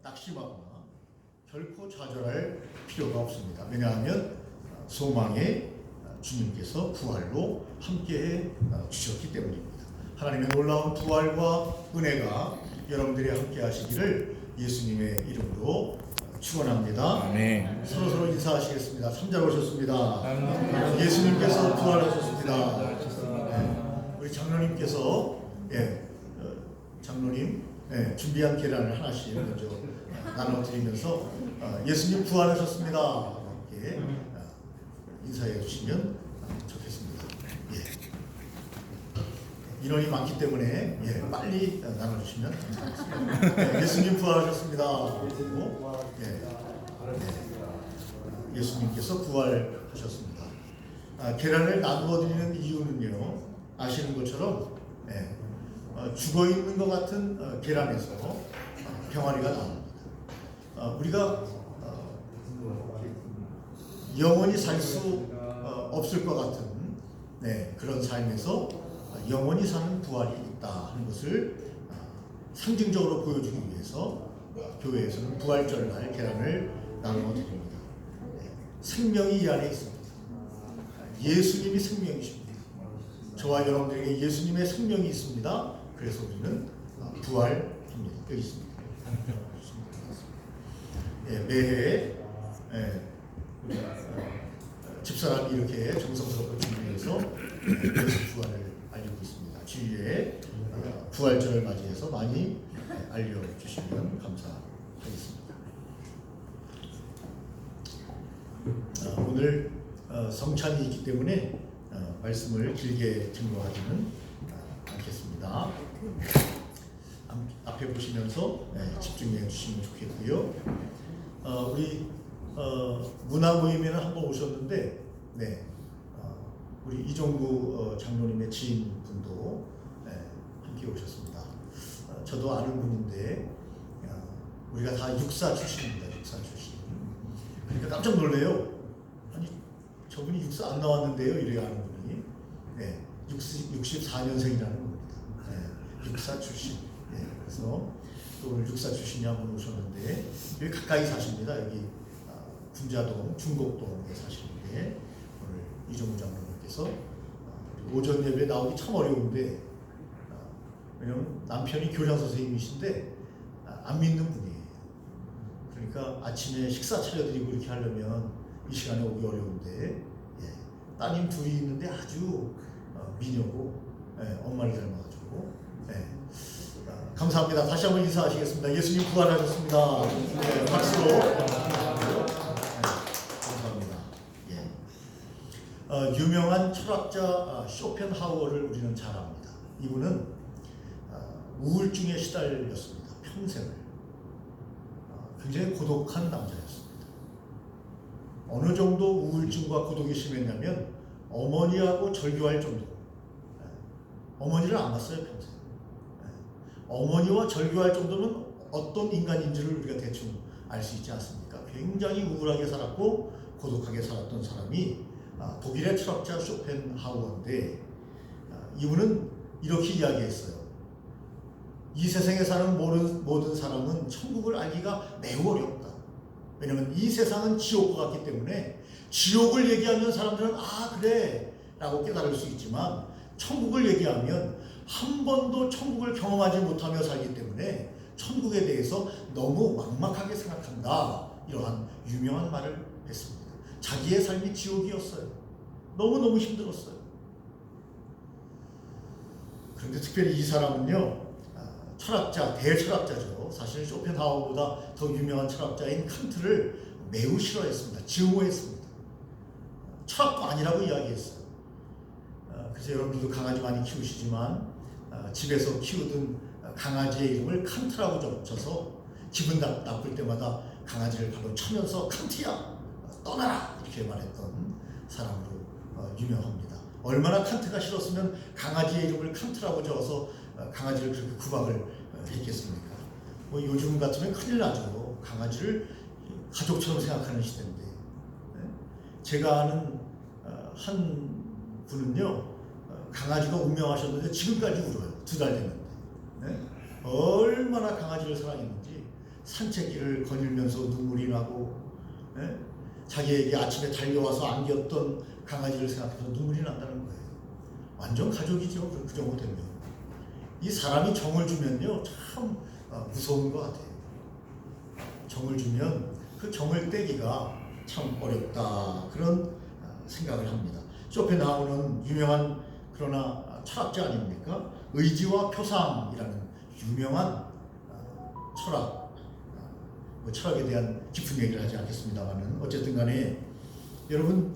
낙심하거나 결코 좌절할 필요가 없습니다. 왜냐하면 소망의 주님께서 부활로 함께해 주셨기 때문입니다. 하나님의 놀라운 부활과 은혜가 여러분들이 함께 하시기를 예수님의 이름으로 축원합니다. 아멘. 서로 인사하시겠습니다. 3절 오셨습니다. 예수님께서 부활하셨습니다. 네, 우리 장로님께서 장로님 준비한 계란을 하나씩 먼저 나눠드리면서 예수님 부활하셨습니다. 이렇게 인사해 주시면 좋겠습니다. 인원이 많기 때문에 빨리 나눠주시면 감사하겠습니다. 예수님 부활하셨습니다. 그리고 예수님께서 부활하셨습니다. 계란을 나누어 드리는 이유는요, 아시는 것처럼 죽어 있는 것 같은 계란에서 병아리가 나옵니다. 우리가 영원히 살 수 없을 것 같은 그런 삶에서 영원히 사는 부활이 있다 하는 것을 상징적으로 보여주기 위해서 교회에서는 부활절날 계란을 나누어 드립니다. 생명이 이 안에 있습니다. 예수님이 생명이십니다. 저와 여러분들에게 예수님의 생명이 있습니다. 그래서 우리는 부활합니다. 여기 있습니다. 매해 집사람이 이렇게 정성스럽게 준비해서 예수 부활을 알리고 있습니다. 주위에 부활절을 맞이해서 많이 알려주시면 감사하겠습니다. 오늘 성찬이 있기 때문에 말씀을 길게 증거하지는 않겠습니다. 앞에 보시면서 집중해 주시면 좋겠고요. 우리 문화 모임에는 한번 오셨는데, 우리 이종구 장로님의 지인분도 함께 오셨습니다. 저도 아는 분인데 우리가 다 육사 출신입니다. 육사 출신. 그러니까 깜짝 놀래요. 아니 저분이 육사 안 나왔는데요. 이래야 아는 분이 64년생이라는 겁니다. 육사 출신. 그래서 또 오늘 육사 출신이 한 분 오셨는데 여기 가까이 사십니다. 여기 군자동 중곡동에 사시는데 오늘 이종우 장로님께서 오전 예배 나오기 참 어려운데 왜냐면 남편이 교장 선생님이신데 안 믿는 분이에요. 그러니까 아침에 식사 차려드리고 이렇게 하려면 이 시간에 오기 어려운데 따님 둘이 있는데 아주 미녀고 엄마를 닮아가지고 감사합니다. 다시 한번 인사하시겠습니다. 예수님 부활하셨습니다. 박수로 감사합니다. 유명한 철학자 쇼펜하우어를 우리는 잘 압니다. 이분은 우울증에 시달렸습니다. 평생을. 굉장히 고독한 남자였습니다. 어느 정도 우울증과 고독이 심했냐면 어머니하고 절교할 정도로. 어머니를 안 봤어요, 평생. 어머니와 절교할 정도면 어떤 인간인지를 우리가 대충 알 수 있지 않습니까? 굉장히 우울하게 살았고 고독하게 살았던 사람이 독일의 철학자 쇼펜하우어인데 이분은 이렇게 이야기했어요. 이 세상에 사는 모든 사람은 천국을 알기가 매우 어렵다. 왜냐하면 이 세상은 지옥과 같기 때문에 지옥을 얘기하면 사람들은 그래 라고 깨달을 수 있지만 천국을 얘기하면 한 번도 천국을 경험하지 못하며 살기 때문에 천국에 대해서 너무 막막하게 생각한다. 이러한 유명한 말을 했습니다. 자기의 삶이 지옥이었어요. 너무너무 힘들었어요. 그런데 특별히 이 사람은요, 철학자, 대철학자죠. 사실 쇼펜하우어보다 더 유명한 철학자인 칸트를 매우 싫어했습니다. 증오했습니다. 철학도 아니라고 이야기했어요. 그래서 여러분들도 강아지 많이 키우시지만 집에서 키우던 강아지의 이름을 칸트라고 적어서 기분 나쁠 때마다 강아지를 바로 쳐면서 칸트야 떠나라 이렇게 말했던 사람으로 유명합니다. 얼마나 칸트가 싫었으면 강아지의 이름을 칸트라고 적어서 강아지를 그렇게 구박을 했겠습니까? 요즘 같으면 큰일 나죠. 강아지를 가족처럼 생각하는 시대인데. 제가 아는 한 분은요, 강아지가 운명하셨는데 지금까지 울어요. 2달 됐는데. 얼마나 강아지를 사랑했는지 산책길을 거닐면서 눈물이 나고, 예? 자기에게 아침에 달려와서 안겼던 강아지를 생각해서 눈물이 난다는 거예요. 완전 가족이죠. 그 정도 되면. 이 사람이 정을 주면요, 참 무서운 것 같아요. 정을 주면 그 정을 떼기가 참 어렵다, 그런 생각을 합니다. 쇼펜하우는 유명한 그러나 철학자 아닙니까? 의지와 표상이라는 유명한 철학, 철학에 대한 깊은 얘기를 하지 않겠습니다만은, 어쨌든 간에 여러분,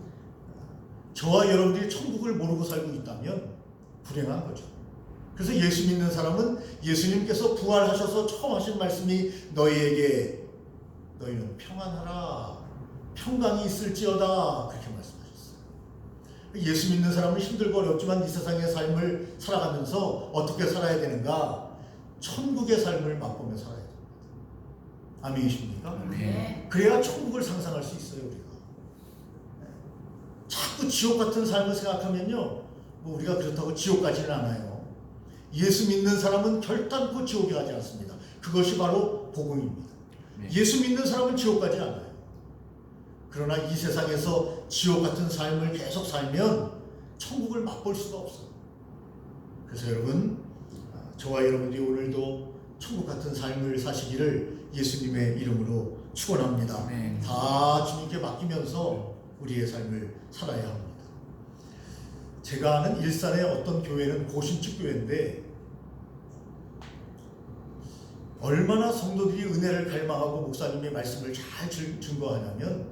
저와 여러분들이 천국을 모르고 살고 있다면 불행한 거죠. 그래서 예수 믿는 사람은 예수님께서 부활하셔서 처음 하신 말씀이 너희에게 너희는 평안하라, 평강이 있을지어다, 그렇게 말씀하셨어요. 예수 믿는 사람은 힘들고 어렵지만 이 세상의 삶을 살아가면서 어떻게 살아야 되는가? 천국의 삶을 맛보며 살아야 됩니다. 아멘이십니까? 네. 그래야 천국을 상상할 수 있어요. 우리가 자꾸 지옥 같은 삶을 생각하면요, 뭐 우리가 그렇다고 지옥 가지는 않아요. 예수 믿는 사람은 결단코 지옥에 가지 않습니다. 그것이 바로 복음입니다. 네. 예수 믿는 사람은 지옥 가지 않아요. 그러나 이 세상에서 지옥 같은 삶을 계속 살면 천국을 맛볼 수가 없어요. 그래서 여러분, 저와 여러분들이 오늘도 천국 같은 삶을 사시기를 예수님의 이름으로 축원합니다. 네. 다 주님께 맡기면서 우리의 삶을 살아야 합니다. 제가 아는 일산의 어떤 교회는 고신축 교회인데, 얼마나 성도들이 은혜를 갈망하고 목사님의 말씀을 잘 증거하냐면,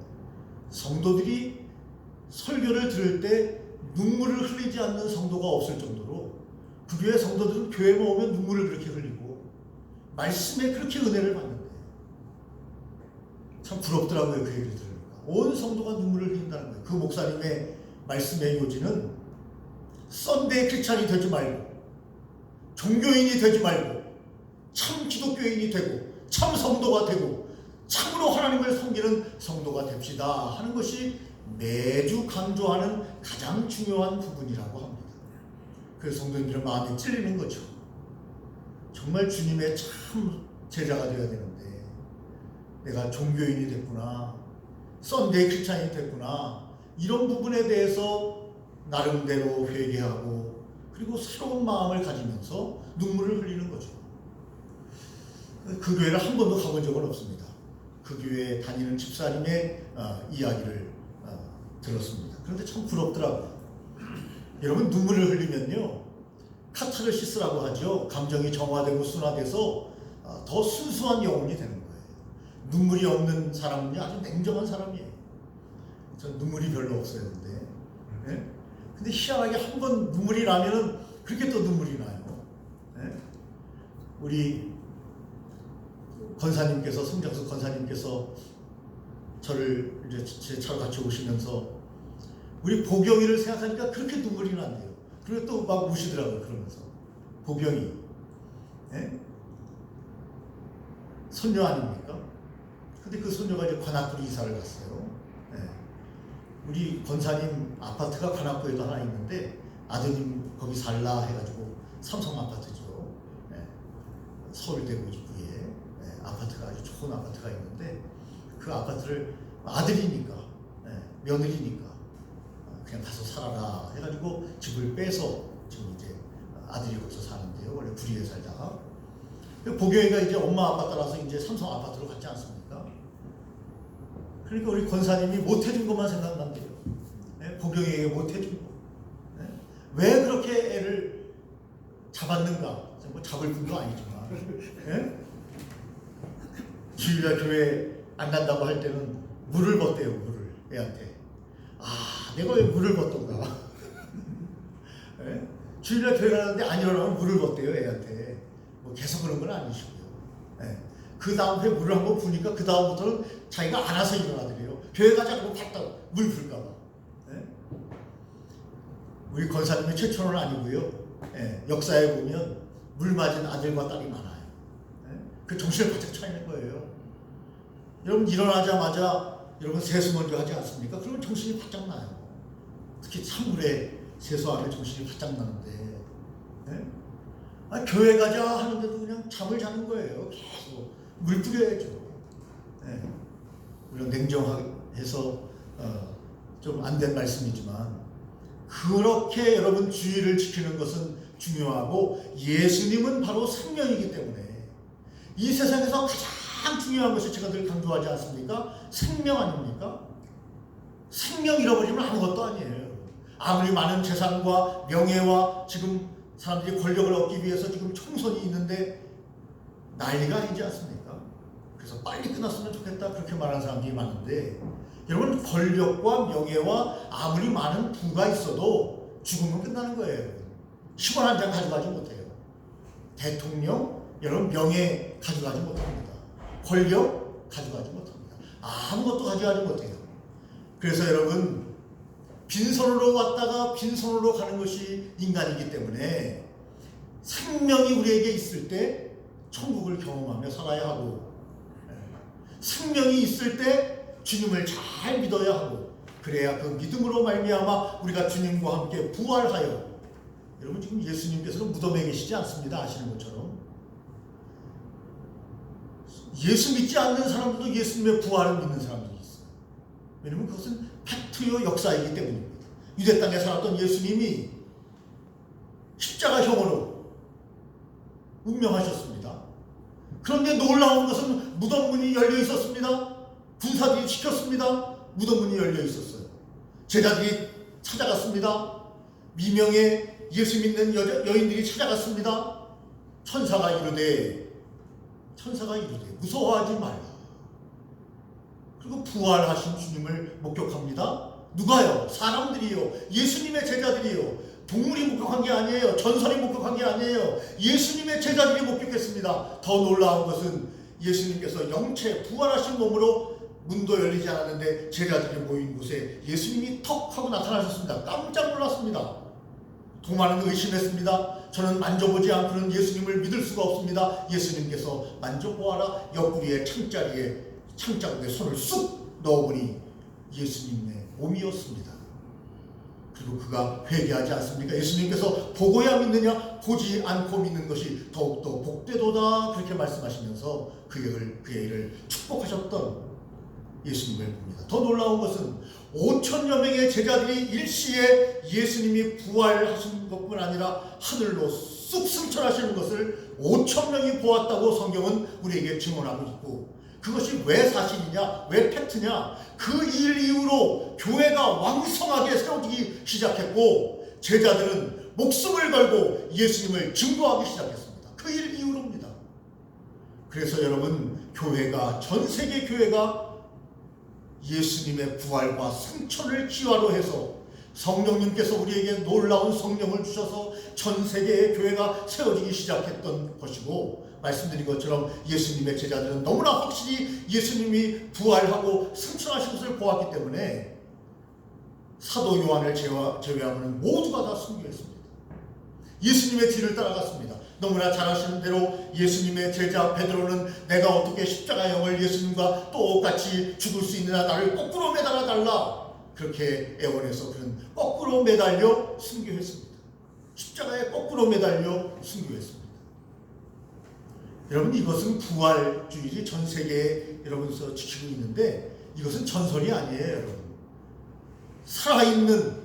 성도들이 설교를 들을 때 눈물을 흘리지 않는 성도가 없을 정도로, 그 교회 성도들은 교회만 오면 눈물을 그렇게 흘리고 말씀에 그렇게 은혜를 받는데, 참 부럽더라고요. 그 얘기를 들으니까 온 성도가 눈물을 흘린다는 거예요. 그 목사님의 말씀의 요지는 썬데이 크리스찬이 되지 말고, 종교인이 되지 말고, 참 기독교인이 되고, 참 성도가 되고, 참으로 하나님을 섬기는 성도가 됩시다 하는 것이 매주 강조하는 가장 중요한 부분이라고 합니다. 그래서 성도님들은 마음에 찔리는 거죠. 정말 주님의 참 제자가 되어야 되는데, 내가 종교인이 됐구나, 썬데이 크리스찬이 됐구나, 이런 부분에 대해서 나름대로 회개하고 그리고 새로운 마음을 가지면서 눈물을 흘리는 거죠. 그 교회를 한 번도 가본 적은 없습니다. 그 교회에 다니는 집사님의 이야기를 들었습니다. 그런데 참 부럽더라고요. 여러분, 눈물을 흘리면요, 카타르시스라고 하죠. 감정이 정화되고 순화돼서 더 순수한 영혼이 되는 거예요. 눈물이 없는 사람은 아주 냉정한 사람이에요. 전 눈물이 별로 없었는데, 네? 근데 희한하게 한 번 눈물이 나면은 그렇게 또 눈물이 나요. 네? 우리 권사님께서, 성장수 권사님께서 저를 이제 제 차로 같이 오시면서 우리 보경이를 생각하니까 그렇게 눈물이 난대요. 그리고 또 막 우시더라고요. 그러면서 보경이, 네? 손녀 아닙니까? 근데 그 손녀가 이제 관악구로 이사를 갔어요. 네. 우리 권사님 아파트가 관악구에도 하나 있는데, 아드님 거기 살라 해가지고 삼성 아파트죠. 네. 서울대구 입구에 아파트가 아주 좋은 아파트가 있는데, 그 아파트를 아들이니까, 며느리니까 그냥 가서 살아라 해가지고 집을 빼서 지금 이제 아들이 거기서 사는데요. 원래 구리에 살다가 보경이가 이제 엄마 아빠 따라서 이제 삼성 아파트로 갔지 않습니까? 그러니까 우리 권사님이 못해준 것만 생각난대요. 보경이에게 못해준 거. 왜 그렇게 애를 잡았는가? 뭐 잡을 분도 아니지만, 주일날 교회 안 간다고 할 때는 물을 벗대요. 물을 애한테. 아, 내가 왜 물을 벗던가? 주일날 교회 가는데 안 일어나면 물을 벗대요. 애한테. 뭐 계속 그런 건 아니시고요. 그 다음 회 물을 한번 부니까 그 다음부터는 자기가 알아서 일어나더래요. 교회 가자 그러고 갔다 물 불까봐. 우리 권사님의 최초는 아니고요. 역사에 보면 물 맞은 아들과 딸이 많아요. 그 정신을 바짝 차리는 거예요. 여러분, 일어나자마자 여러분 세수 먼저 하지 않습니까? 그러면 정신이 바짝 나요. 특히 찬물에 세수하면 정신이 바짝 나는데, 교회 가자 하는데도 그냥 잠을 자는 거예요. 계속 물 뿌려야죠. 네. 물론 냉정해서 좀 안 된 말씀이지만 그렇게 여러분 주의를 지키는 것은 중요하고 예수님은 바로 생명이기 때문에 이 세상에서 가장 중요한 것이 제가 늘 강조하지 않습니까? 생명 아닙니까? 생명 잃어버리면 아무것도 아니에요. 아무리 많은 재산과 명예와 지금 사람들이 권력을 얻기 위해서 지금 총선이 있는데 난리가 아니지 않습니까? 그래서 빨리 끝났으면 좋겠다 그렇게 말하는 사람들이 많은데 여러분 권력과 명예와 아무리 많은 부가 있어도 죽으면 끝나는 거예요. 10원 한 장 가져가지 못해요. 대통령 여러분 명예 가져가지 못합니다. 권력 가져가지 못합니다. 아무것도 가져가지 못해요. 그래서 여러분 빈손으로 왔다가 빈손으로 가는 것이 인간이기 때문에 생명이 우리에게 있을 때 천국을 경험하며 살아야 하고 생명이 있을 때 주님을 잘 믿어야 하고 그래야 그 믿음으로 말미암아 우리가 주님과 함께 부활하여 여러분 지금 예수님께서는 무덤에 계시지 않습니다. 아시는 것처럼 예수 믿지 않는 사람들도 예수님의 부활을 믿는 사람들이 있어요. 왜냐하면 그것은 팩트요 역사이기 때문입니다. 유대 땅에 살았던 예수님이 십자가형으로 운명하셨습니다. 그런데 놀라운 것은 무덤 문이 열려 있었습니다. 군사들이 지켰습니다. 무덤 문이 열려 있었어요. 제자들이 찾아갔습니다. 미명의 예수 믿는 여인들이 찾아갔습니다. 천사가 이르되 무서워하지 말라. 그리고 부활하신 주님을 목격합니다. 누가요? 사람들이요. 예수님의 제자들이요. 동물이 목격한 게 아니에요. 전설이 목격한 게 아니에요. 예수님의 제자들이 목격했습니다. 더 놀라운 것은 예수님께서 영체 부활하신 몸으로 문도 열리지 않았는데 제자들이 모인 곳에 예수님이 턱 하고 나타나셨습니다. 깜짝 놀랐습니다. 도마는 의심했습니다. 저는 만져보지 않고는 예수님을 믿을 수가 없습니다. 예수님께서 만져보아라. 옆구리에 창자국에 손을 쑥 넣어보니 예수님의 몸이었습니다. 그리고 그가 회개하지 않습니까? 예수님께서 보고야 믿느냐 보지 않고 믿는 것이 더욱더 복되도다 그렇게 말씀하시면서 그의 일을 축복하셨던 예수님을 봅니다. 더 놀라운 것은 5천여 명의 제자들이 일시에 예수님이 부활하신 것뿐 아니라 하늘로 쑥 승천하시는 것을 5천 명이 보았다고 성경은 우리에게 증언하고 있고 그것이 왜 사실이냐 왜 팩트냐 그 일 이후로 교회가 왕성하게 세워지기 시작했고 제자들은 목숨을 걸고 예수님을 증거하기 시작했습니다. 그 일 이후로입니다. 그래서 여러분 교회가 전 세계 교회가 예수님의 부활과 승천을 기화로 해서 성령님께서 우리에게 놀라운 성령을 주셔서 전 세계의 교회가 세워지기 시작했던 것이고 말씀드린 것처럼 예수님의 제자들은 너무나 확실히 예수님이 부활하고 승천하신 것을 보았기 때문에 사도 요한을 제외하고는 모두가 다 순교했습니다. 예수님의 뒤를 따라갔습니다. 너무나 잘 아시는 대로 예수님의 제자 베드로는 내가 어떻게 십자가형을 예수님과 똑같이 죽을 수 있느냐 나를 거꾸로 매달아 달라 그렇게 애원해서 그는 거꾸로 매달려 순교했습니다. 십자가에 거꾸로 매달려 순교했습니다. 여러분 이것은 부활주의지 전 세계에 여러분서 지키고 있는데 이것은 전설이 아니에요. 여러분 살아있는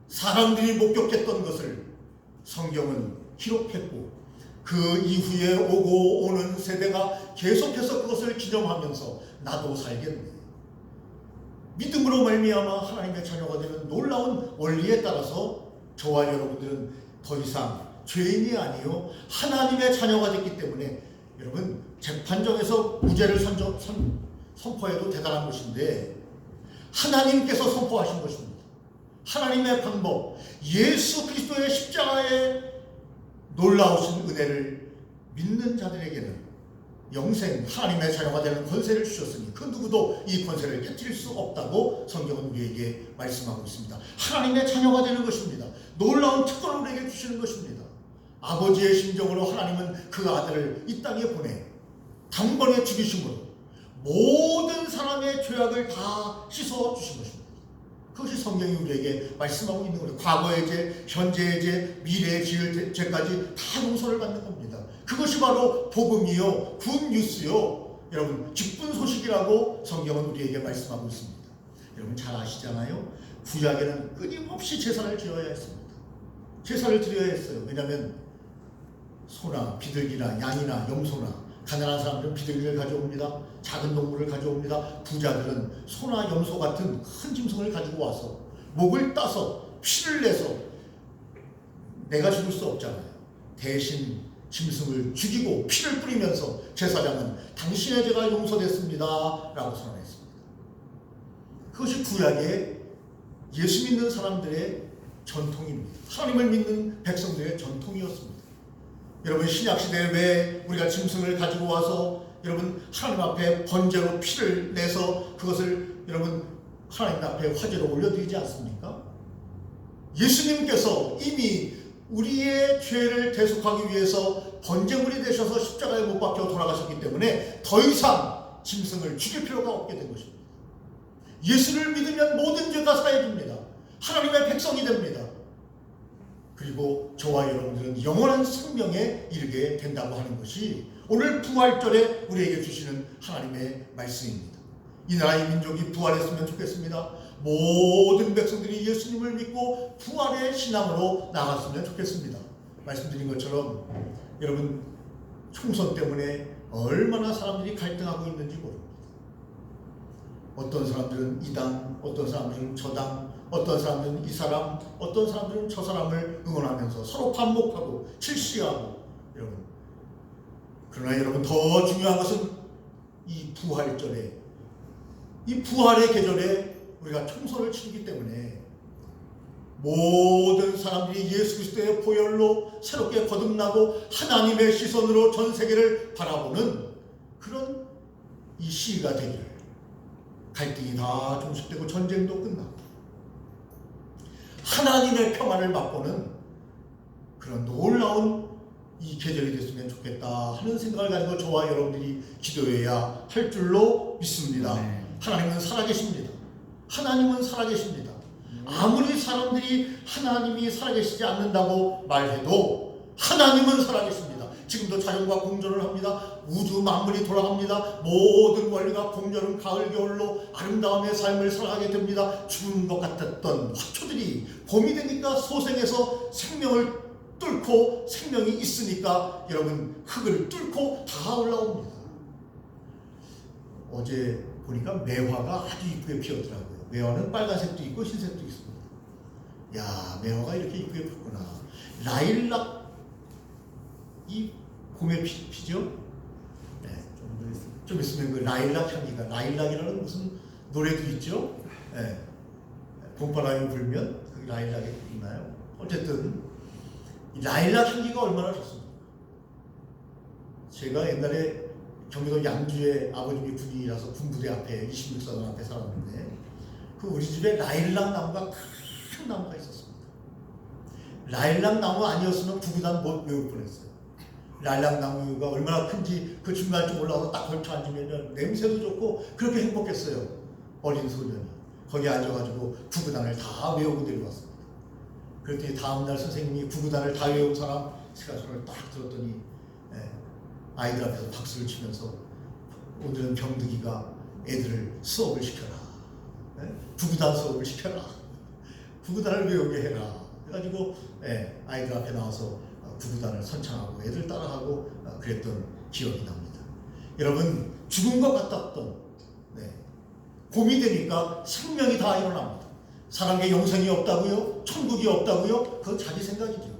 사람들이 목격했던 것을 성경은 기록했고 그 이후에 오고 오는 세대가 계속해서 그것을 기념하면서 나도 살겠네. 믿음으로 말미암아 하나님의 자녀가 되는 놀라운 원리에 따라서 저와 여러분들은 더 이상 죄인이 아니요 하나님의 자녀가 됐기 때문에 여러분 재판정에서 무죄를 선포해도 대단한 것인데 하나님께서 선포하신 것입니다. 하나님의 방법 예수 그리스도의 십자가의 놀라우신 은혜를 믿는 자들에게는 영생 하나님의 자녀가 되는 권세를 주셨으니 그 누구도 이 권세를 깨뜨릴 수 없다고 성경은 우리에게 말씀하고 있습니다. 하나님의 자녀가 되는 것입니다. 놀라운 특권을 우리에게 주시는 것입니다. 아버지의 심정으로 하나님은 그 아들을 이 땅에 보내 단번에 죽이심으로 모든 사람의 죄악을 다 씻어 주신 것입니다. 그것이 성경이 우리에게 말씀하고 있는 거예요. 과거의 죄, 현재의 죄, 미래의 지을 죄까지 다 용서를 받는 겁니다. 그것이 바로 복음이요, 굿뉴스요. 여러분 기쁜 소식이라고 성경은 우리에게 말씀하고 있습니다. 여러분 잘 아시잖아요. 구약에는 끊임없이 제사를 지어야 했습니다. 제사를 드려야 했어요. 왜냐하면 소나 비둘기나 양이나 염소나, 가난한 사람들은 비둘기를 가져옵니다. 작은 동물을 가져옵니다. 부자들은 소나 염소 같은 큰 짐승을 가지고 와서 목을 따서 피를 내서, 내가 죽을 수 없잖아요. 대신 짐승을 죽이고 피를 뿌리면서 제사장은 당신의 죄가 용서됐습니다 라고 선언했습니다. 그것이 구약의 예수 믿는 사람들의 전통입니다. 하나님을 믿는 백성들의 전통이었습니다. 여러분 신약시대에 왜 우리가 짐승을 가지고 와서 여러분 하나님 앞에 번제로 피를 내서 그것을 여러분 하나님 앞에 화제로 올려드리지 않습니까? 예수님께서 이미 우리의 죄를 대속하기 위해서 번제물이 되셔서 십자가에 못 박혀 돌아가셨기 때문에 더 이상 짐승을 죽일 필요가 없게 된 것입니다. 예수를 믿으면 모든 죄가 사해집니다. 하나님의 백성이 됩니다. 그리고 저와 여러분들은 영원한 생명에 이르게 된다고 하는 것이 오늘 부활절에 우리에게 주시는 하나님의 말씀입니다. 이 나라의 민족이 부활했으면 좋겠습니다. 모든 백성들이 예수님을 믿고 부활의 신앙으로 나갔으면 좋겠습니다. 말씀드린 것처럼 여러분 총선 때문에 얼마나 사람들이 갈등하고 있는지 모릅니다. 어떤 사람들은 이 당, 어떤 사람들은 저 당, 어떤 사람들은 이 사람, 어떤 사람들은 저 사람을 응원하면서 서로 반목하고 질시하고 여러분. 그러나 여러분 더 중요한 것은 이 부활절에, 이 부활의 계절에 우리가 총선을 치르기 때문에 모든 사람들이 예수 그리스도의 보혈로 새롭게 거듭나고 하나님의 시선으로 전 세계를 바라보는 그런 이 시기가 되기를, 갈등이 다 종식되고 전쟁도 끝나고 하나님의 평안을 맛보는 그런 놀라운 이 계절이 됐으면 좋겠다 하는 생각을 가지고 저와 여러분들이 기도해야 할 줄로 믿습니다. 네. 하나님은 살아계십니다. 하나님은 살아계십니다. 아무리 사람들이 하나님이 살아계시지 않는다고 말해도 하나님은 살아계십니다. 지금도 자연과 공존을 합니다. 우주 만물이 돌아갑니다. 모든 원리가 공존은 가을 겨울로 아름다움의 삶을 살아가게 됩니다. 죽은 것 같았던 화초들이 봄이 되니까 소생해서 생명을 뚫고 생명이 있으니까 여러분 흙을 뚫고 다 올라옵니다. 어제 보니까 매화가 아주 이쁘게 피었더라고요. 매화는 빨간색도 있고 흰색도 있습니다. 야, 매화가 이렇게 이쁘게 폈구나. 라일락 이 봄에 피죠? 네, 좀 있으면 그 라일락 향기가, 라일락이라는 무슨 노래도 있죠? 네, 봄바람이 불면 그 라일락이 있나요? 어쨌든 이 라일락 향기가 얼마나 좋습니까? 제가 옛날에 경기도 양주에 아버님이 군인이라서 군부대 앞에 26사단 앞에 살았는데 그 우리 집에 라일락 나무가 큰 나무가 있었습니다. 라일락 나무 아니었으면 구구단 못 외울 뻔했어요. 라일락 나무가 얼마나 큰지 그 중간쯤 올라와서 딱 걸쳐 앉으면 냄새도 좋고 그렇게 행복했어요. 어린 소년이 거기 앉아가지고 구구단을 다 외우고 내려왔습니다. 그랬더니 다음날 선생님이 구구단을 다 외운 사람 제가 손을 딱 들었더니 아이들 앞에서 박수를 치면서 오늘은 병득이가 애들을 수업을 시켜라. 구구단 수업을 시켜라. 구구단을 외우게 해라. 그래가지고 아이들 앞에 나와서 구구단을 선창하고 애들 따라하고 그랬던 기억이 납니다. 여러분 죽은 것 같았던 봄이 되니까 생명이 다 일어납니다. 사람에게 영생이 없다고요? 천국이 없다고요? 그건 자기 생각이죠.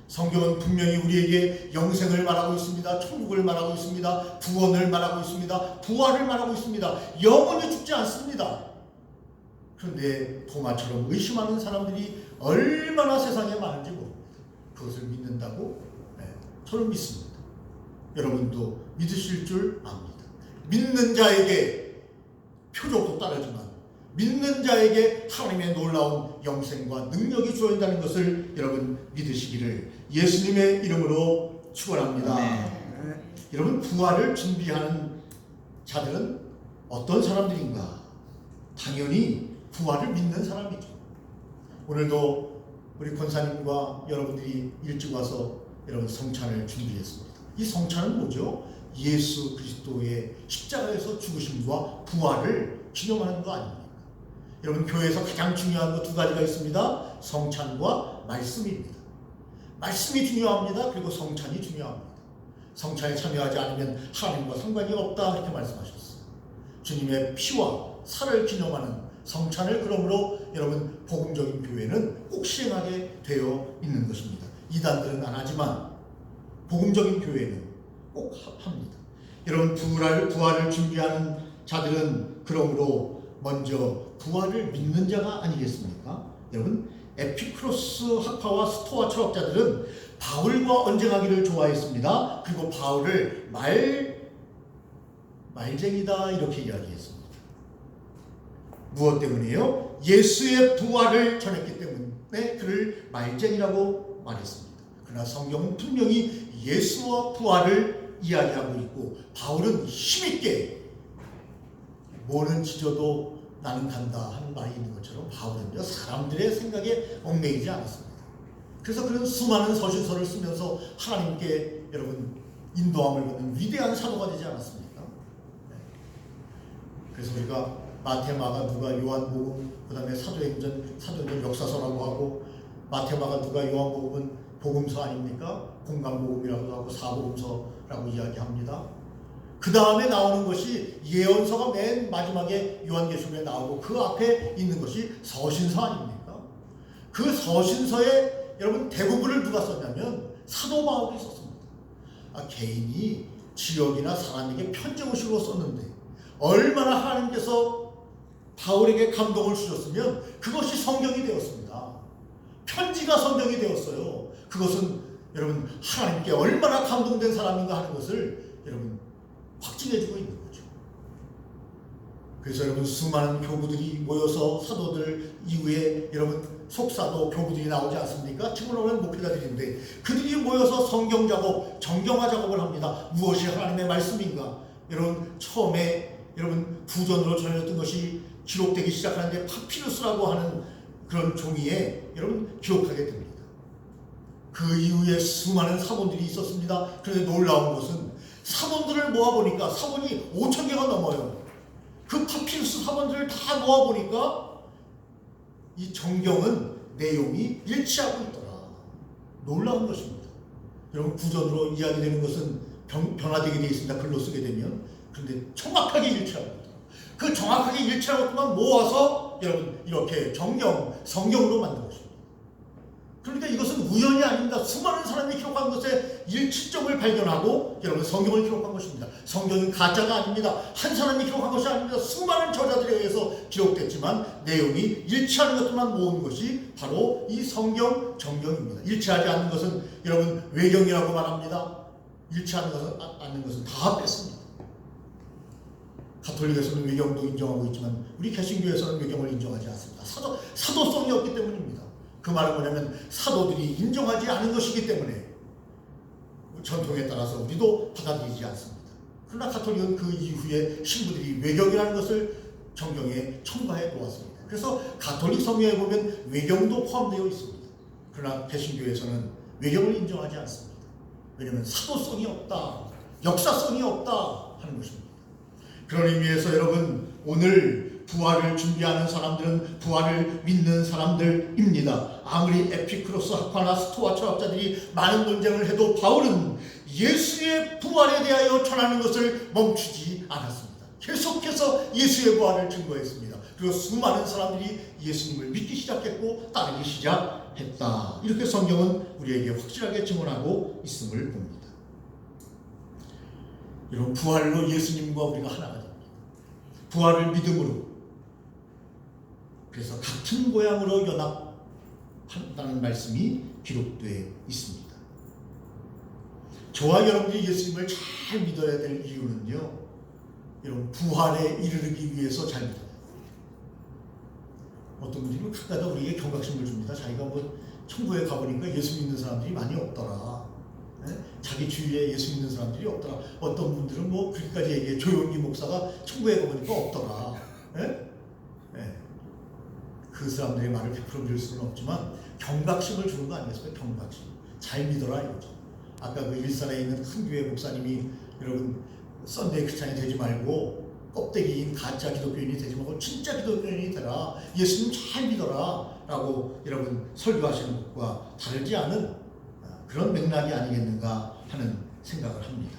성경은 분명히 우리에게 영생을 말하고 있습니다. 천국을 말하고 있습니다. 구원을 말하고 있습니다. 부활을 말하고 있습니다. 영원히 죽지 않습니다. 그런데 도마처럼 의심하는 사람들이 얼마나 세상에 많은지 모릅니다. 그것을 믿는다고? 저는 믿습니다. 여러분도 믿으실 줄 압니다. 믿는 자에게 표적도 따르지만 믿는 자에게 하나님의 놀라운 영생과 능력이 주어진다는 것을 여러분 믿으시기를 예수님의 이름으로 축원합니다. 여러분 부활을 준비하는 자들은 어떤 사람들인가? 당연히 부활을 믿는 사람이죠. 오늘도 우리 권사님과 여러분들이 일찍 와서 여러분 성찬을 준비했습니다. 이 성찬은 뭐죠? 예수 그리스도의 십자가에서 죽으심과 부활을 기념하는 거 아닙니까? 여러분, 교회에서 가장 중요한 거 두 가지가 있습니다. 성찬과 말씀입니다. 말씀이 중요합니다. 그리고 성찬이 중요합니다. 성찬에 참여하지 않으면 하나님과 상관이 없다, 이렇게 말씀하셨어요. 주님의 피와 살을 기념하는 성찬을 그러므로 여러분, 복음적인 교회는 꼭 시행하게 되어 있는 것입니다. 이단들은 안 하지만 복음적인 교회는 꼭 합니다. 여러분, 부활을 준비하는 자들은 그러므로 먼저 부활을 믿는 자가 아니겠습니까? 여러분, 에피크로스 학파와 스토아 철학자들은 바울과 언쟁하기를 좋아했습니다. 그리고 바울을 말쟁이다, 이렇게 이야기했습니다. 무엇 때문이에요? 예수의 부활을 전했기 때문에 그를 말쟁이라고 말했습니다. 그러나 성경은 분명히 예수와 부활을 이야기하고 있고, 바울은 힘있게 뭐는 지져도 나는 간다 하는 말이 있는 것처럼 바울은요, 사람들의 생각에 얽매이지 않았습니다. 그래서 그런 수많은 서신서를 쓰면서 하나님께 여러분 인도함을 받는 위대한 사도가 되지 않았습니까? 그래서 우리가 마태, 마가, 누가, 요한복음, 그 다음에 사도행전 역사서라고 하고, 마태, 마가, 누가, 요한복음은 복음서 아닙니까? 공간복음이라고도 하고 사복음서라고 이야기합니다. 그 다음에 나오는 것이 예언서가 맨 마지막에 요한계시록에 나오고, 그 앞에 있는 것이 서신서 아닙니까? 그 서신서에 여러분 대부분을 누가 썼냐면 사도 바울이 썼습니다. 개인이 지역이나 사람에게 편지형식으로 썼는데 얼마나 하나님께서 바울에게 감동을 주셨으면 그것이 성경이 되었습니다. 편지가 성경이 되었어요. 그것은 여러분 하나님께 얼마나 감동된 사람인가 하는 것을 여러분 확증해주고 있는 거죠. 그래서 여러분 수많은 교부들이 모여서 사도들 이후에 여러분 속사도 교부들이 나오지 않습니까? 지금은 오는 목회자들인데 그들이 모여서 성경 작업, 정경화 작업을 합니다. 무엇이 하나님의 말씀인가? 여러분 처음에 여러분 부전으로 전해졌던 것이 기록되기 시작하는데 파피루스라고 하는 그런 종이에 여러분 기록하게 됩니다. 그 이후에 수많은 사본들이 있었습니다. 그런데 놀라운 것은 사본들을 모아보니까 사본이 5,000개가 넘어요. 그 파피루스 사본들을 다 모아보니까 이 정경은 내용이 일치하고 있더라. 놀라운 것입니다. 여러분 구전으로 이야기되는 것은 변화되게 되어 있습니다. 글로 쓰게 되면. 그런데 정확하게 일치하고 있다. 그 정확하게 일치하는 것만 모아서 여러분 이렇게 성경으로 만든 것입니다. 그러니까 이것은 우연이 아닙니다. 수많은 사람이 기록한 것에 일치점을 발견하고 여러분 성경을 기록한 것입니다. 성경은 가짜가 아닙니다. 한 사람이 기록한 것이 아닙니다. 수많은 저자들에 의해서 기록됐지만 내용이 일치하는 것들만 모은 것이 바로 이 정경입니다. 일치하지 않는 것은 여러분 외경이라고 말합니다. 일치하지 않는 것은 다 뺐습니다. 가톨릭에서는 외경도 인정하고 있지만 우리 개신교에서는 외경을 인정하지 않습니다. 사도성이 없기 때문입니다. 그 말은 뭐냐면 사도들이 인정하지 않은 것이기 때문에 전통에 따라서 우리도 받아들이지 않습니다. 그러나 가톨릭은 그 이후에 신부들이 외경이라는 것을 정경에 첨가해 놓았습니다. 그래서 가톨릭 성경에 보면 외경도 포함되어 있습니다. 그러나 개신교에서는 외경을 인정하지 않습니다. 왜냐하면 사도성이 없다, 역사성이 없다 하는 것입니다. 그런 의미에서 여러분 오늘 부활을 준비하는 사람들은 부활을 믿는 사람들입니다. 아무리 에피크로스 학파나 스토아 철학자들이 많은 논쟁을 해도 바울은 예수의 부활에 대하여 전하는 것을 멈추지 않았습니다. 계속해서 예수의 부활을 증거했습니다. 그리고 수많은 사람들이 예수님을 믿기 시작했고 따르기 시작했다. 이렇게 성경은 우리에게 확실하게 증언하고 있음을 봅니다. 이런 부활로 예수님과 우리가 하나가 됩니다. 부활을 믿음으로, 그래서 같은 모양으로 연합한다는 말씀이 기록되어 있습니다. 저와 여러분들이 예수님을 잘 믿어야 될 이유는요, 이런 부활에 이르기 위해서 잘 믿어요. 어떤 분들이 가끔가다 우리에게 경각심을 줍니다. 자기가 천국에 가보니까 예수 믿는 사람들이 많이 없더라. 자기 주위에 예수 믿는 사람들이 없더라. 어떤 분들은 그렇게까지 얘기해. 조용기 목사가 천국에 가보니까 없더라. 그 사람들의 말을 100% 믿을 수는 없지만 경각심을 주는 거 아니겠습니까? 경각심. 잘 믿어라 이거죠. 아까 그 일산에 있는 큰 교회 목사님이 여러분 썬데이 크리스찬이 되지 말고 껍데기인 가짜 기독교인이 되지 말고 진짜 기독교인이 되라, 예수님 잘 믿어라 라고 여러분 설교하시는 것과 다르지 않은 그런 맥락이 아니겠는가 하는 생각을 합니다.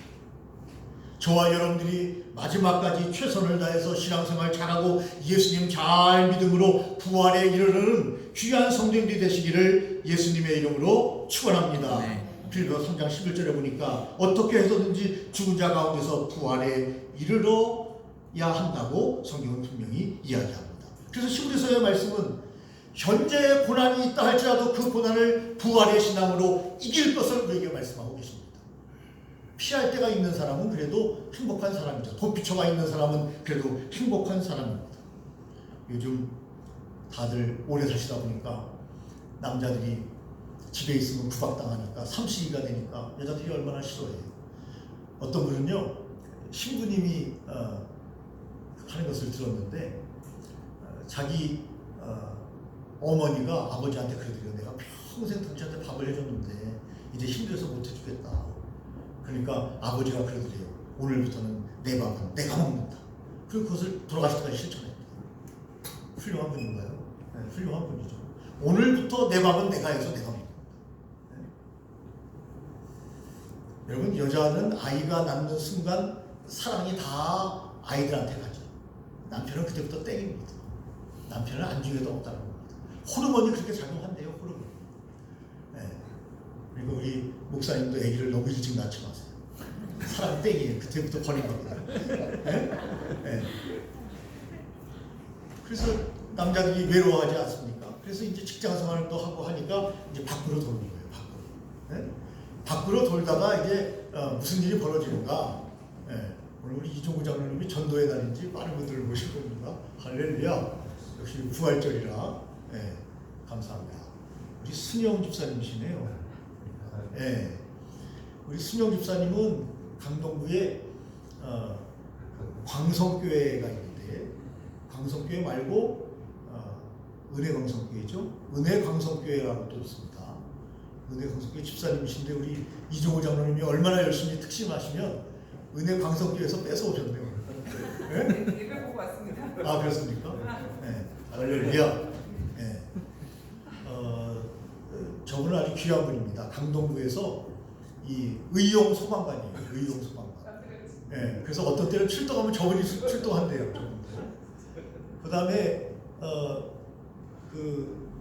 저와 여러분들이 마지막까지 최선을 다해서 신앙생활 잘하고 예수님 잘 믿음으로 부활에 이르는 귀한 성도들이 되시기를 예수님의 이름으로 축원합니다. 네. 빌립보 3장 11절에 보니까 어떻게 해서든지 죽은 자 가운데서 부활에 이르러야 한다고 성경은 분명히 이야기합니다. 그래서 히브리서의 말씀은 현재의 고난이 있다 할지라도 그 고난을 부활의 신앙으로 이길 것을 우리에게 말씀하고 계십니다. 피할 때가 있는 사람은 그래도 행복한 사람이죠. 도피처가 있는 사람은 그래도 행복한 사람입니다. 요즘 다들 오래 사시다 보니까 남자들이 집에 있으면 구박당하니까 삼식이가 되니까 여자들이 얼마나 싫어해요. 어떤 분은요, 신부님이 하는 것을 들었는데 자기 어머니가 아버지한테 그러더래요. 내가 평생 당신한테 밥을 해줬는데 이제 힘들어서 못 해주겠다. 그러니까 아버지가 그러더래요. 오늘부터는 내 밥은 내가 먹는다. 그리고 그것을 돌아가실 때까지 실천했대요. 훌륭한 분인가요? 네, 훌륭한 분이죠. 오늘부터 내 밥은 내가 해서 내가 먹는다. 네. 여러분, 여자는 아이가 낳는 순간 사랑이 다 아이들한테 가죠. 남편은 그때부터 땡입니다. 남편은 안중에도 없다는 겁니다. 호르몬이 그렇게 작용한대요. 호르몬. 네. 그리고 우리 목사님도 아기를 너무 일찍 낳지 마세요. 사람 땡이에요. 그때부터 버린 겁니다. 네? 네. 그래서 남자들이 외로워하지 않습니까? 그래서 이제 직장 생활도 하고 하니까 이제 밖으로 도는 거예요. 밖으로. 네? 밖으로 돌다가 이제 무슨 일이 벌어지는가? 네. 오늘 우리 이종구 장로님이 전도의 날인지 많은 분들을 모실 겁니다. 할렐루야. 역시 부활절이라. 네. 감사합니다. 우리 순영 집사님이시네요. 네. 우리 순영 집사님은 강동구에 광성교회가 있는데, 광성교회 말고 은혜광성교회죠. 은혜광성교회라고 또 있습니다. 은혜광성교회 집사님이신데 우리 이종호 장로님이 얼마나 열심히 특심하시면 은혜광성교회에서 뺏어오셨네요. 네? 예배 보고 왔습니다. 아, 그렇습니까? 네. 할렐루야. 네. 저분은 아주 귀한 분입니다. 강동구에서 이 의용 소방관이에요. 의용 소방관. 네. 그래서 어떤 때는 출동하면 저분이 출동한대요. 그 다음에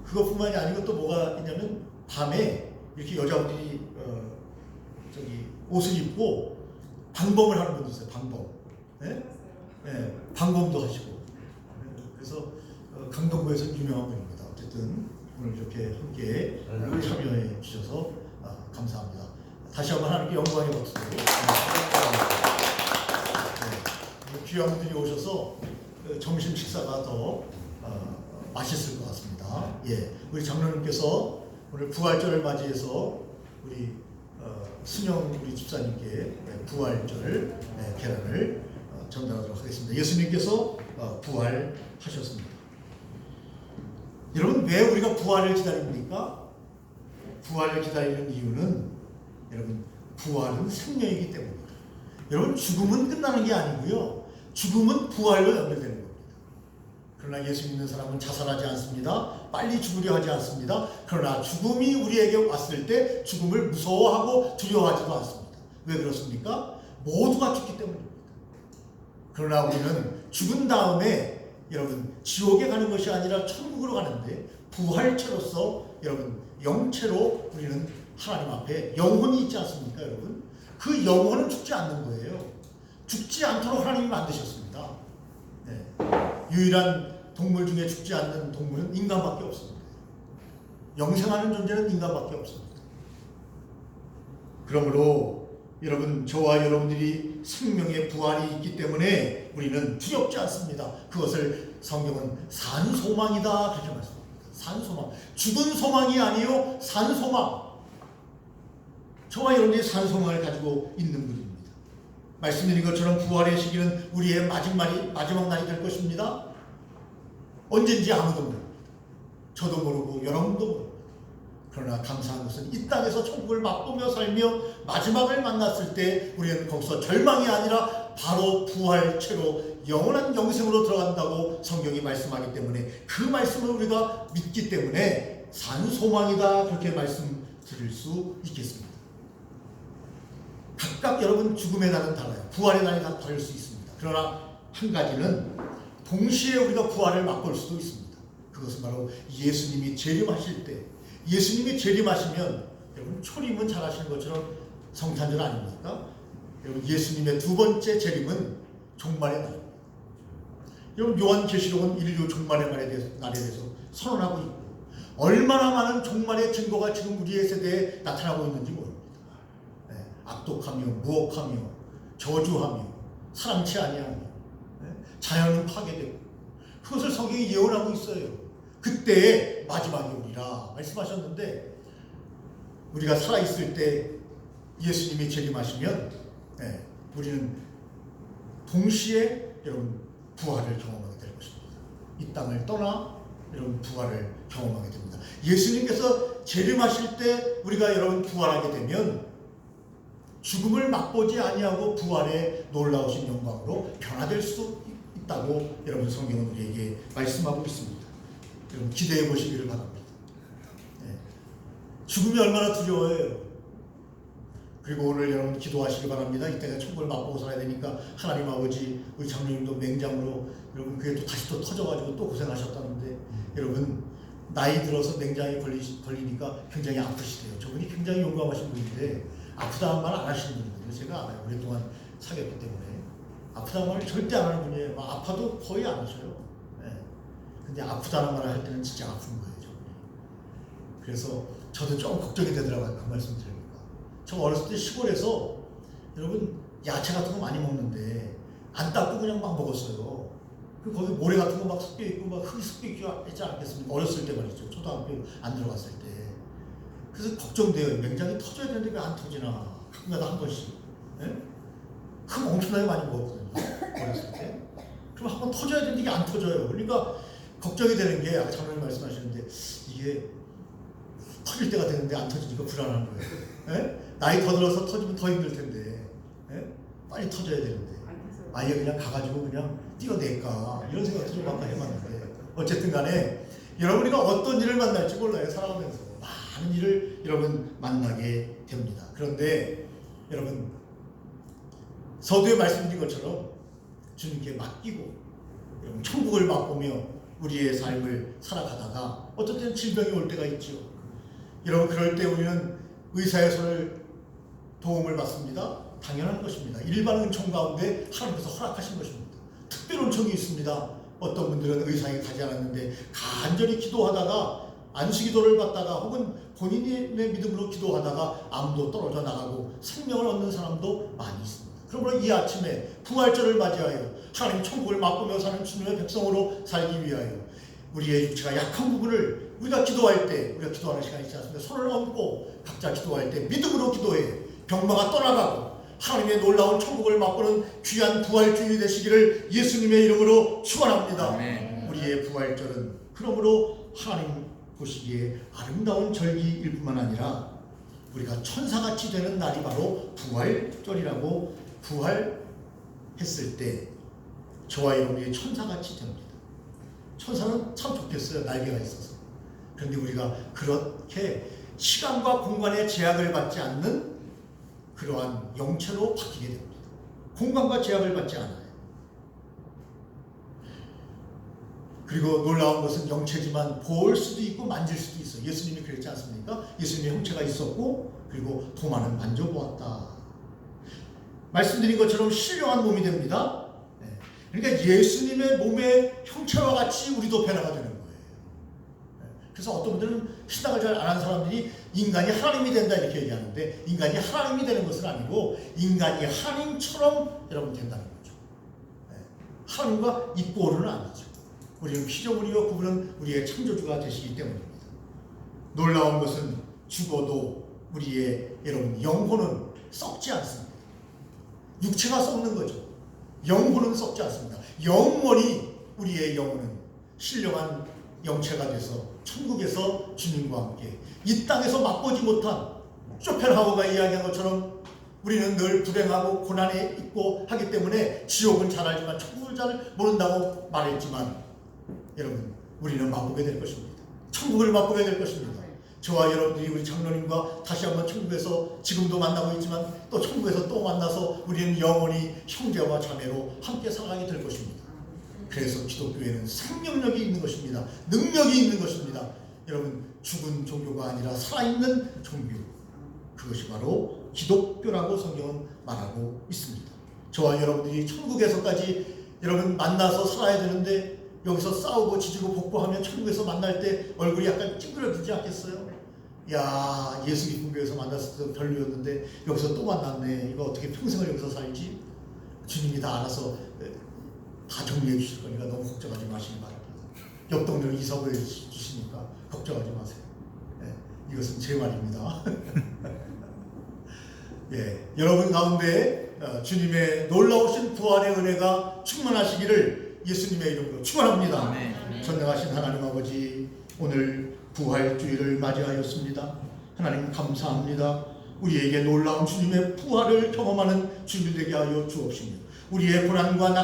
그것뿐만이 아니고 또 뭐가 있냐면 밤에 이렇게 여자분들이 옷을 입고 방범을 하는 분도 있어요. 방범. 네? 네. 방범도 하시고. 그래서 강동구에서 유명한 분입니다. 어쨌든 오늘 이렇게 함께 참여해 주셔서 감사합니다. 다시 한번 하나님께 영광의 박수. 네. 귀한 분들이 오셔서 점심 식사가 더 맛있을 것 같습니다. 예, 우리 장로님께서 오늘 부활절을 맞이해서 우리 순영 우리 집사님께 부활절 계란을 전달하도록 하겠습니다. 예수님께서 부활하셨습니다. 여러분, 왜 우리가 부활을 기다립니까? 부활을 기다리는 이유는 여러분, 부활은 생명이기 때문입니다. 여러분, 죽음은 끝나는 게 아니고요, 죽음은 부활로 연결되는 겁니다. 그러나 예수 믿는 사람은 자살하지 않습니다. 빨리 죽으려 하지 않습니다. 그러나 죽음이 우리에게 왔을 때 죽음을 무서워하고 두려워하지도 않습니다. 왜 그렇습니까? 모두가 죽기 때문입니다. 그러나 우리는 죽은 다음에 여러분 지옥에 가는 것이 아니라 천국으로 가는데, 부활체로서 여러분 영체로 우리는 하나님 앞에 영혼이 있지 않습니까? 여러분, 그 영혼은 죽지 않는 거예요. 죽지 않도록 하나님이 만드셨습니다. 네. 유일한 동물 중에 죽지 않는 동물은 인간밖에 없습니다. 영생하는 존재는 인간밖에 없습니다. 그러므로 여러분, 저와 여러분들이 생명의 부활이 있기 때문에 우리는 두렵지 않습니다. 그것을 성경은 산소망이다 그렇게 말씀합니다. 산소망, 죽은 소망이 아니요 산소망. 저와 여러분들이 산소망을 가지고 있는 분입니다. 말씀드린 것처럼 부활의 시기는 우리의 마지막 날이 될 것입니다. 언젠지 아무도 모릅니다. 저도 모르고 여러분도 모릅니다. 그러나 감사한 것은 이 땅에서 천국을 맛보며 살며 마지막을 만났을 때 우리는 거기서 절망이 아니라 바로 부활체로 영원한 영생으로 들어간다고 성경이 말씀하기 때문에 그 말씀을 우리가 믿기 때문에 산 소망이다, 그렇게 말씀드릴 수 있겠습니다. 각각 여러분 죽음의 날은 달라요. 부활의 날이 다 다를 수 있습니다. 그러나 한 가지는 동시에 우리가 부활을 맛볼 수도 있습니다. 그것은 바로 예수님이 재림하실 때, 예수님이 재림하시면, 여러분 초림은 잘 아시는 것처럼 성탄절 아닙니까? 여러분 예수님의 두 번째 재림은 종말의 날입니다. 여러분 요한계시록은 인류 종말의 날에 대해서 선언하고 있고, 얼마나 많은 종말의 증거가 지금 우리의 세대에 나타나고 있는지 모릅니다. 악독하며 무억하며 저주하며 사람치 아니하며 자연은 파괴되고, 그것을 성경이 예언하고 있어요. 그때의 마지막이 오리라 말씀하셨는데, 우리가 살아있을 때 예수님이 재림하시면 우리는 동시에 여러분 부활을 경험하게 될 것입니다. 이 땅을 떠나 여러분 부활을 경험하게 됩니다. 예수님께서 재림하실 때 우리가 여러분 부활하게 되면 죽음을 맛보지 아니하고 부활의 놀라우신 영광으로 변화될 수 있다고 여러분 성경은 우리에게 말씀하고 있습니다. 여러분 기대해 보시기를 바랍니다. 죽음이 얼마나 두려워요. 그리고 오늘 여러분 기도하시기 바랍니다. 이때가 천국을 맛보고 살아야 되니까 하나님 아버지, 우리 장로님도 맹장으로 여러분 그게 또 다시 또 터져가지고 또 고생하셨다는데, 여러분 나이 들어서 맹장이 걸리니까 굉장히 아프시대요. 저분이 굉장히 용감하신 분인데 아프다는 말 안 하시는 분이거든요. 제가 알아요. 오랫동안 사귀었기 때문에. 아프다는 말을 절대 안 하는 분이에요. 아파도 거의 안 하셔요. 근데 아프다는 말을 할 때는 진짜 아픈 거예요, 저분이. 그래서 저도 좀 걱정이 되더라고요, 그 말씀 드리니까. 저 어렸을 때 시골에서 여러분 야채 같은 거 많이 먹는데 안 닦고 그냥 막 먹었어요. 거기 모래 같은 거 막 섞여 있고 막 흙이 섞여 있지 않겠습니까? 어렸을 때 말이죠. 초등학교 안 들어갔을 때. 그래서 걱정돼요. 맹장이 터져야 되는데 왜 안 터지나. 가끔가다 한 번씩. 흙 엄청나게 많이 먹었거든요, 어렸을 때. 그럼 한 번 터져야 되는데 이게 안 터져요. 그러니까 걱정이 되는 게, 아까 장로님 말씀하시는데 이게 터질 때가 되는데 안 터지니까 불안한 거예요. 나이 더 들어서 터지면 더 힘들 텐데 빨리 터져야 되는데 아예 그냥 가가지고 그냥 뛰어낼까, 이런 생각도 좀 아까 해봤는데, 어쨌든 간에 여러분이가 어떤 일을 만날지 몰라요. 살아가면서 많은 일을 여러분 만나게 됩니다. 그런데 여러분 서두에 말씀드린 것처럼 주님께 맡기고 여러분 천국을 맛보며 우리의 삶을 살아가다가 어떤 때는 질병이 올 때가 있죠. 여러분 그럴 때 우리는 의사의 손을 도움을 받습니다. 당연한 것입니다. 일반 은총 가운데 하나님께서 허락하신 것입니다. 특별 은총이 있습니다. 어떤 분들은 의사에 가지 않았는데 간절히 기도하다가 안수기도를 받다가 혹은 본인의 믿음으로 기도하다가 암도 떨어져 나가고 생명을 얻는 사람도 많이 있습니다. 그러므로 이 아침에 부활절을 맞이하여 하나님 천국을 맛보며 사는 주님의 백성으로 살기 위하여 우리의 육체가 약한 부분을 우리가 기도할 때, 우리가 기도하는 시간이 있지 않습니까? 손을 얹고 각자 기도할 때 믿음으로 기도해 병마가 떠나가고 하나님의 놀라운 천국을 맛보는 귀한 부활주일이 되시기를 예수님의 이름으로 축원합니다. 아멘. 우리의 부활절은 그러므로 하나님 보시기에 아름다운 절기일 뿐만 아니라 우리가 천사같이 되는 날이 바로 부활절이라고, 부활했을 때 저와 여러분이 천사같이 됩니다. 천사는 참 좋겠어요, 날개가 있어서. 그런데 우리가 그렇게 시간과 공간의 제약을 받지 않는 그러한 영체로 바뀌게 됩니다. 공간과 제약을 받지 않아요. 그리고 놀라운 것은 영체지만 볼 수도 있고 만질 수도 있어요. 예수님이 그랬지 않습니까? 예수님의 형체가 있었고 그리고 도마는 만져보았다. 말씀드린 것처럼 신령한 몸이 됩니다. 그러니까 예수님의 몸의 형체와 같이 우리도 변화가 되는 거예요. 그래서 어떤 분들은 신앙을 잘 안 하는 사람들이 인간이 하나님이 된다 이렇게 얘기하는데, 인간이 하나님이 되는 것은 아니고 인간이 하나님처럼 여러분 된다는 거죠. 하나님과 이꼬르는 아니죠. 우리는 피조물이요 그분은 우리의 창조주가 되시기 때문입니다. 놀라운 것은 죽어도 우리의 여러분 영혼은 썩지 않습니다. 육체가 썩는 거죠. 영혼은 썩지 않습니다. 영원히 우리의 영혼은 신령한 영체가 돼서 천국에서 주님과 함께 이 땅에서 맛보지 못한 쇼펜하우어가 이야기한 것처럼 우리는 늘 불행하고 고난에 있고 하기 때문에 지옥은 잘 알지만 천국을 잘 모른다고 말했지만 여러분 우리는 맛보게 될 것입니다. 천국을 맛보게 될 것입니다. 저와 여러분들이 우리 장로님과 다시 한번 천국에서 지금도 만나고 있지만 또 천국에서 또 만나서 우리는 영원히 형제와 자매로 함께 살아가게 될 것입니다. 그래서 기독교에는 생명력이 있는 것입니다. 능력이 있는 것입니다. 여러분 죽은 종교가 아니라 살아있는 종교, 그것이 바로 기독교라고 성경은 말하고 있습니다. 저와 여러분들이 천국에서까지 여러분 만나서 살아야 되는데 여기서 싸우고 지지고 볶고하면 천국에서 만날 때 얼굴이 약간 찡그려지지 않겠어요? 야, 예수 기쁜 교회에서 만났을 때 별로였는데 여기서 또 만났네. 이거 어떻게 평생을 여기서 살지? 주님이 다 알아서 다 정리해 주실 거니까 너무 걱정하지 마시기 바랍니다. 옆 동네로 이사 보내주시니까 걱정하지 마세요. 예, 이것은 제 말입니다. 예, 여러분 가운데 주님의 놀라우신 부활의 은혜가 충만하시기를 예수님의 이름으로 축원합니다. 전능하신 하나님 아버지, 오늘 부활주의를 맞이하였습니다. 하나님 감사합니다. 우리에게 놀라운 주님의 부활을 경험하는 주님 되게 하여 주옵시며 우리의 고난과